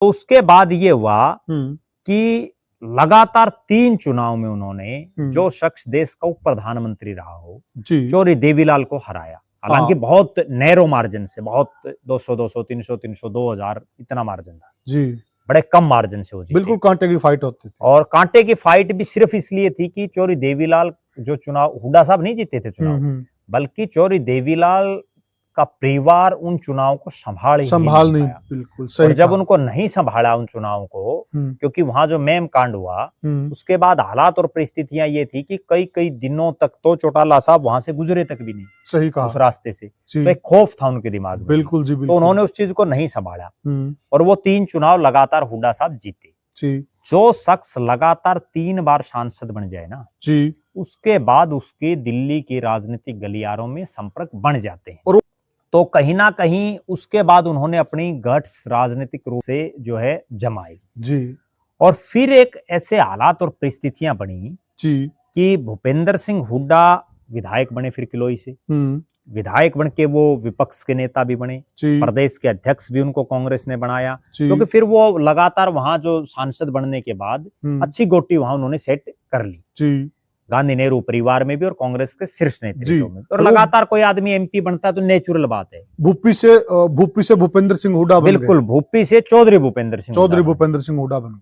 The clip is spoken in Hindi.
तो उसके बाद ये हुआ कि लगातार 3 चुनाव में उन्होंने जो शख्स देश का उप प्रधानमंत्री रहा हो, चौधरी देवीलाल को हराया। हालांकि बहुत नैरो मार्जिन से, बहुत 200, 200, 300, 300, 2000 इतना मार्जिन था जी, बड़े कम मार्जिन से हो जीते। बिल्कुल कांटे की फाइट होती थी, और कांटे की फाइट भी सिर्फ इसलिए थी कि चौधरी देवीलाल जो चुनाव, हुड्डा साहब नहीं जीते थे चुनाव, बल्कि चौधरी देवीलाल का परिवार उन चुनाव को संभाल नहीं पाया। बिल्कुल सही। और जब उनको नहीं संभाला उन चुनाव को, क्योंकि वहां जो मेम कांड हुआ, उसके बाद हालात और परिस्थितियां ये थी कि कई कई दिनों तक तो चौटाला साहब वहां से गुजरे तक भी नहीं, सही कहा, उस रास्ते से। तो एक खौफ था उनके दिमाग में। बिल्कुल जी, बिल्कुल। तो उन्होंने उस चीज को नहीं संभाला और वो 3 चुनाव लगातार हुड्डा साहब जीते। जो शख्स लगातार 3 बार सांसद बन जाए ना जी, उसके बाद उसके दिल्ली के राजनीतिक गलियारों में संपर्क बन जाते हैं। तो कहीं ना कहीं उसके बाद उन्होंने अपनी गट्स राजनीतिक रूप से जो है जमाई जी, और फिर एक ऐसे हालात और परिस्थितियां बनी जी कि भूपेंद्र सिंह हुड्डा विधायक बने, फिर किलोई से विधायक बन के वो विपक्ष के नेता भी बने, प्रदेश के अध्यक्ष भी उनको कांग्रेस ने बनाया, क्योंकि फिर वो लगातार वहां जो सांसद बनने के बाद अच्छी गोटी वहां उन्होंने सेट कर ली जी, गांधी नेहरू परिवार में भी और कांग्रेस के शीर्ष नेतृत्व में। और लगातार कोई आदमी एमपी बनता है तो नेचुरल बात है। भूपी से भूपेंद्र सिंह हुड्डा, बिल्कुल, भूपी से चौधरी भूपेंद्र सिंह हुड्डा बन गए।